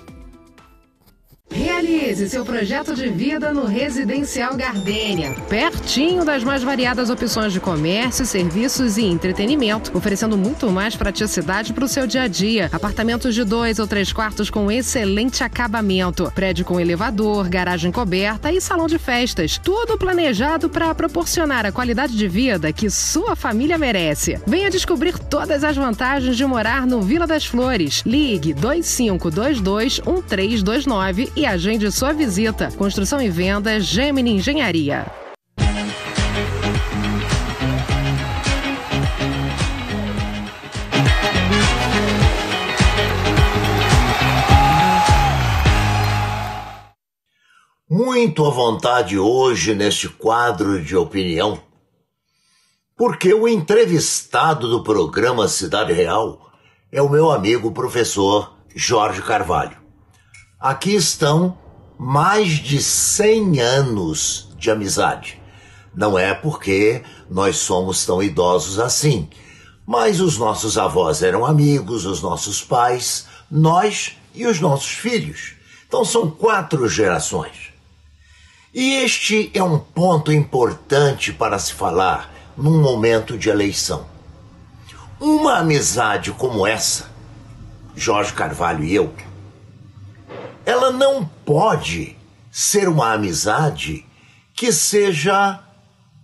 Realize seu projeto de vida no Residencial Gardênia, pertinho das mais variadas opções de comércio, serviços e entretenimento, oferecendo muito mais praticidade para o seu dia a dia. Apartamentos de 2 ou 3 quartos com excelente acabamento, prédio com elevador, garagem coberta e salão de festas. Tudo planejado para proporcionar a qualidade de vida que sua família merece. Venha descobrir todas as vantagens de morar no Vila das Flores. Ligue 2522-1329 e agende sua visita. Construção e venda Gemini Engenharia. Muito à vontade hoje neste quadro de opinião, porque o entrevistado do programa Cidade Real é o meu amigo professor Jorge Carvalho. Aqui estão mais de 100 anos de amizade. Não é porque nós somos tão idosos assim, mas os nossos avós eram amigos, os nossos pais, nós e os nossos filhos. Então são 4 gerações. E este é um ponto importante para se falar num momento de eleição. Uma amizade como essa, Jorge Carvalho e eu, ela não pode ser uma amizade que seja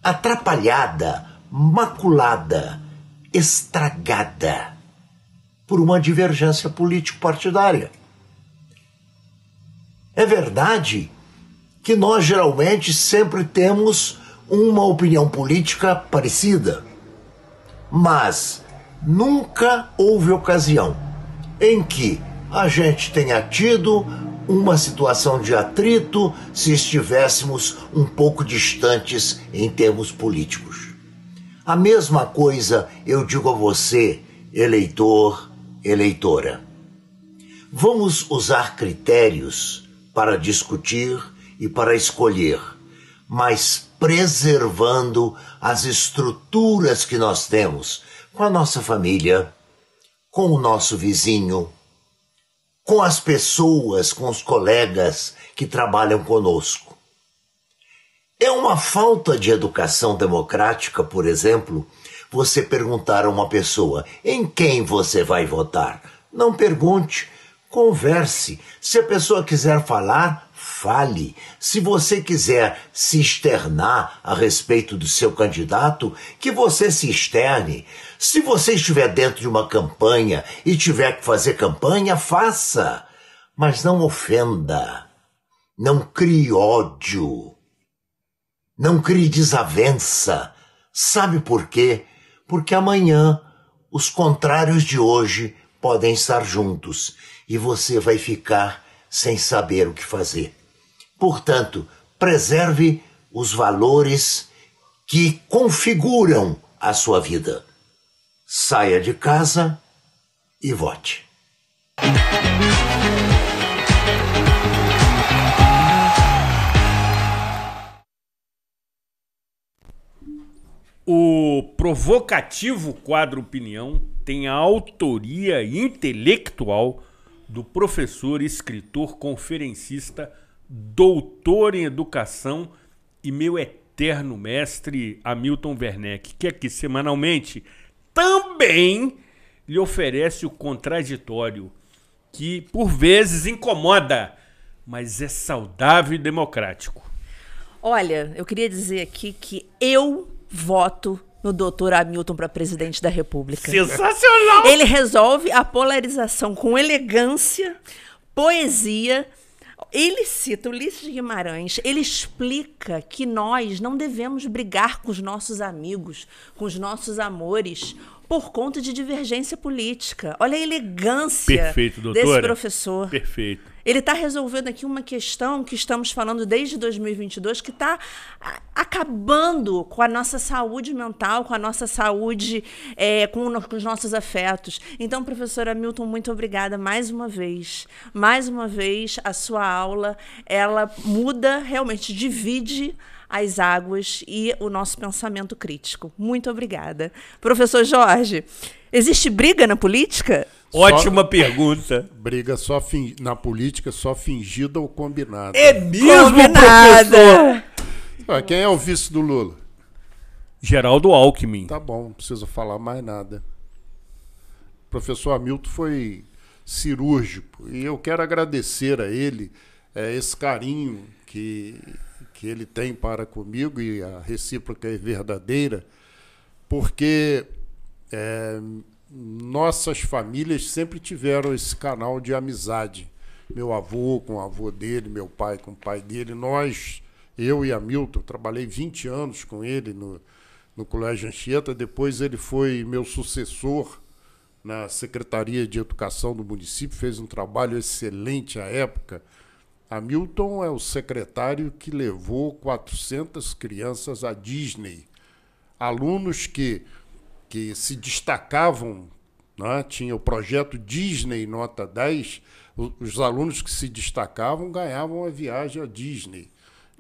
atrapalhada, maculada, estragada por uma divergência político-partidária. É verdade que nós geralmente sempre temos uma opinião política parecida. Mas nunca houve ocasião em que a gente tenha tido uma situação de atrito se estivéssemos um pouco distantes em termos políticos. A mesma coisa eu digo a você, eleitor, eleitora. Vamos usar critérios para discutir e para escolher, mas preservando as estruturas que nós temos com a nossa família, com o nosso vizinho, com as pessoas, com os colegas que trabalham conosco. É uma falta de educação democrática, por exemplo, você perguntar a uma pessoa em quem você vai votar. Não pergunte, converse. Se a pessoa quiser falar, fale. Se você quiser se externar a respeito do seu candidato, que você se externe. Se você estiver dentro de uma campanha e tiver que fazer campanha, faça. Mas não ofenda. Não crie ódio. Não crie desavença. Sabe por quê? Porque amanhã os contrários de hoje podem estar juntos e você vai ficar sem saber o que fazer. Portanto, preserve os valores que configuram a sua vida. Saia de casa e vote. O provocativo quadro Opinião tem a autoria intelectual do professor, escritor, conferencista, doutor em educação e meu eterno mestre Hamilton Werneck, que aqui semanalmente também lhe oferece o contraditório, que por vezes incomoda, mas é saudável e democrático. Olha, eu queria dizer aqui que eu voto no doutor Hamilton para presidente da República. Sensacional! Ele resolve a polarização com elegância, poesia. Ele cita Ulisses Guimarães, ele explica que nós não devemos brigar com os nossos amigos, com os nossos amores, por conta de divergência política. Olha a elegância Perfeito, doutora. Desse professor. Perfeito. Ele está resolvendo aqui uma questão que estamos falando desde 2022, que está acabando com a nossa saúde mental, com a nossa saúde, com os nossos afetos. Então, professora Hamilton, muito obrigada mais uma vez. Mais uma vez, a sua aula, ela muda, realmente divide as águas e o nosso pensamento crítico. Muito obrigada. Professor Jorge, existe briga na política? Ótima pergunta. Briga só na política, só fingida ou combinada. É mesmo, Combinada. professor? Quem é o vice do Lula? Geraldo Alckmin. Tá bom, não preciso falar mais nada. O professor Hamilton foi cirúrgico e eu quero agradecer a ele esse carinho que ele tem para comigo, e a recíproca é verdadeira, porque nossas famílias sempre tiveram esse canal de amizade. Meu avô com o avô dele, meu pai com o pai dele. Eu e Hamilton, trabalhei 20 anos com ele no Colégio Anchieta, depois ele foi meu sucessor na Secretaria de Educação do município, fez um trabalho excelente à época. Hamilton é o secretário que levou 400 crianças à Disney. Alunos que se destacavam, né? Tinha o projeto Disney Nota 10, os alunos que se destacavam ganhavam a viagem à Disney.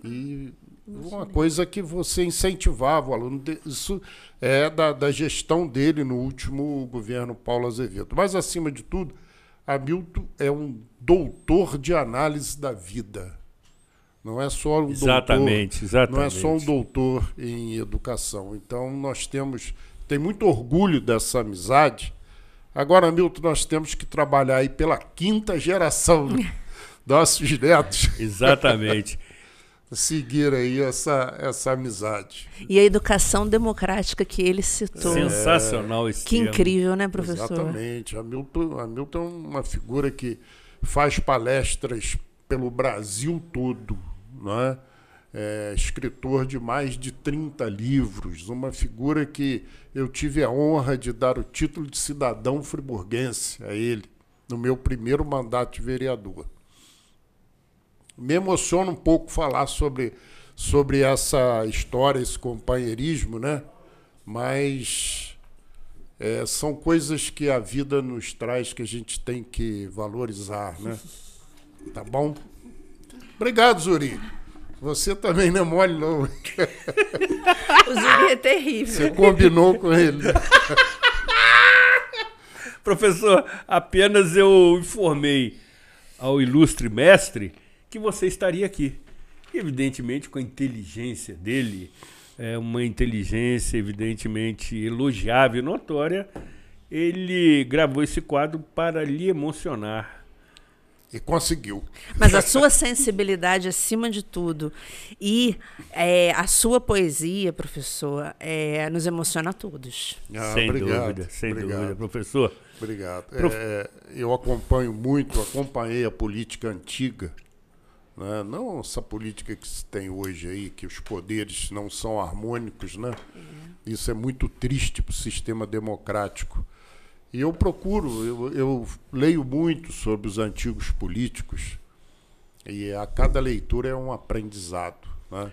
E uma coisa que você incentivava o aluno, isso é da gestão dele no último governo Paulo Azevedo. Mas, acima de tudo, Hamilton é um doutor de análise da vida. Não é só um Exatamente. Não é só um doutor em educação. Então, tem muito orgulho dessa amizade. Agora, Hamilton, nós temos que trabalhar aí pela 5ª geração nossos netos. Exatamente. Seguir aí essa amizade. E a educação democrática que ele citou. Sensacional esse Que termo. incrível, né, professor? Exatamente. Hamilton é uma figura que faz palestras pelo Brasil todo, não é? escritor de mais de 30 livros, uma figura que eu tive a honra de dar o título de cidadão friburguense a ele, no meu primeiro mandato de vereador. Me emociona um pouco falar sobre essa história, esse companheirismo, né? Mas são coisas que a vida nos traz que a gente tem que valorizar, né? Tá bom? Obrigado, Zuri. Você também não é mole, não. O Zuri é terrível. Você combinou com ele. Professor, apenas eu informei ao ilustre mestre que você estaria aqui. Evidentemente, com a inteligência dele, uma inteligência evidentemente elogiável e notória, ele gravou esse quadro para lhe emocionar. E conseguiu. Mas a sua sensibilidade acima de tudo e a sua poesia, professor, nos emociona a todos. Sem obrigado, dúvida, sem obrigado. dúvida, professor. Obrigado. Eu acompanhei a política antiga, né? Não essa política que se tem hoje aí, que os poderes não são harmônicos, né? Isso é muito triste para o sistema democrático. E eu eu leio muito sobre os antigos políticos e a cada leitura é um aprendizado, né?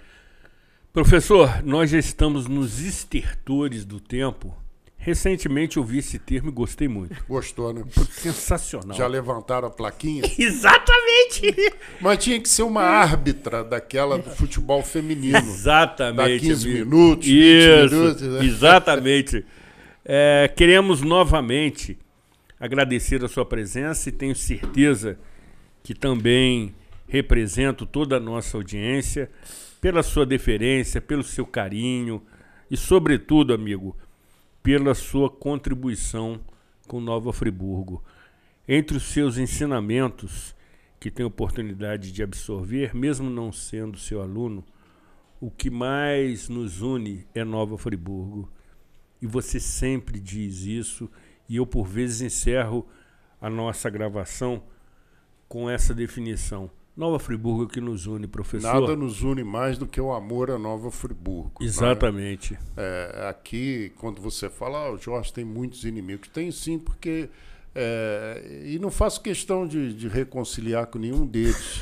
Professor, nós já estamos nos estertores do tempo. Recentemente eu vi esse termo e gostei muito. Gostou, né? Sensacional. Já levantaram a plaquinha? Exatamente! Mas tinha que ser uma árbitra daquela do futebol feminino. Exatamente. Dá 15 amigo. minutos, 20 Isso, minutos. Né? Exatamente. Queremos novamente agradecer a sua presença e tenho certeza que também represento toda a nossa audiência pela sua deferência, pelo seu carinho e, sobretudo, amigo, pela sua contribuição com Nova Friburgo. Entre os seus ensinamentos, que tenho oportunidade de absorver, mesmo não sendo seu aluno, o que mais nos une é Nova Friburgo. E você sempre diz isso, e eu por vezes encerro a nossa gravação com essa definição. Nova Friburgo é o que nos une, professor. Nada nos une mais do que o amor a Nova Friburgo. Exatamente. Né? Aqui, quando você fala, o Jorge tem muitos inimigos. Tem sim, porque... e não faço questão de reconciliar com nenhum deles.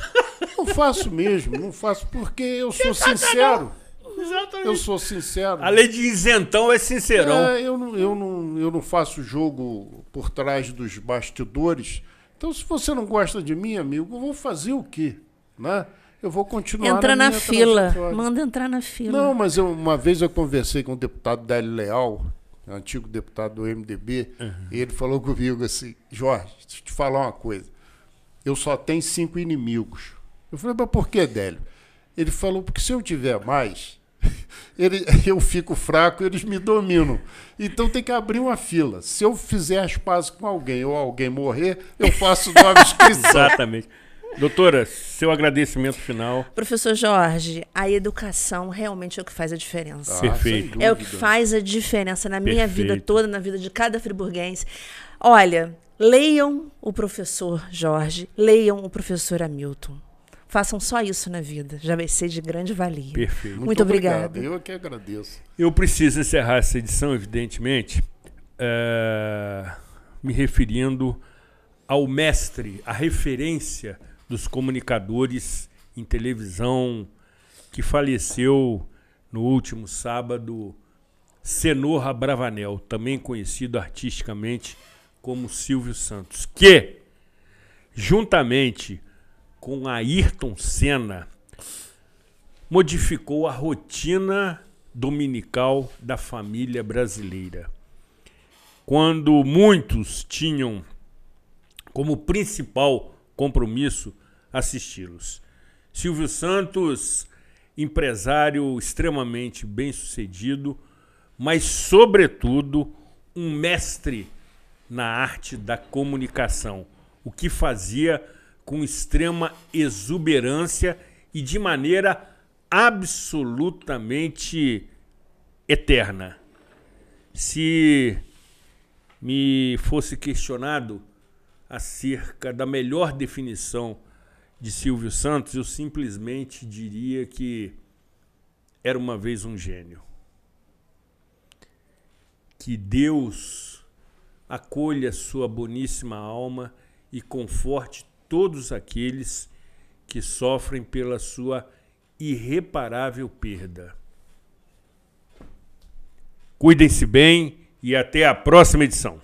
Não faço mesmo, não faço porque eu sou sincero. Exatamente. Eu sou sincero. Além de isentão, é sincerão. Eu não faço jogo por trás dos bastidores. Então, se você não gosta de mim, amigo, eu vou fazer o quê? Né? Eu vou continuar Entra na fila. trajetória. Manda entrar na fila. Não, mas uma vez eu conversei com o deputado Délio Leal, antigo deputado do MDB, e ele falou comigo assim, Jorge, deixa eu te falar uma coisa. Eu só tenho 5 inimigos. Eu falei, mas por que, Délio? Ele falou, porque se eu tiver mais... eu fico fraco, eles me dominam. Então tem que abrir uma fila. Se eu fizer as pazes com alguém ou alguém morrer, eu faço nova inscrição. Exatamente. Doutora, seu agradecimento final. Professor Jorge, a educação realmente é o que faz a diferença. Perfeito. É o que faz a diferença na minha vida Perfeito. toda, na vida de cada friburguense. Olha, leiam o professor Jorge, leiam o professor Hamilton. Façam só isso na vida, já vai ser de grande valia. Perfeito. Muito obrigada. Eu que agradeço. Eu preciso encerrar essa edição, evidentemente, me referindo ao mestre, a referência dos comunicadores em televisão, que faleceu no último sábado, Senor Abravanel, também conhecido artisticamente como Silvio Santos, que, juntamente com Ayrton Senna, modificou a rotina dominical da família brasileira. Quando muitos tinham como principal compromisso assisti-los. Silvio Santos, empresário extremamente bem-sucedido, mas, sobretudo, um mestre na arte da comunicação, o que fazia com extrema exuberância e de maneira absolutamente eterna. Se me fosse questionado acerca da melhor definição de Silvio Santos, eu simplesmente diria que era uma vez um gênio. Que Deus acolha sua boníssima alma e conforte todos aqueles que sofrem pela sua irreparável perda. Cuidem-se bem e até a próxima edição.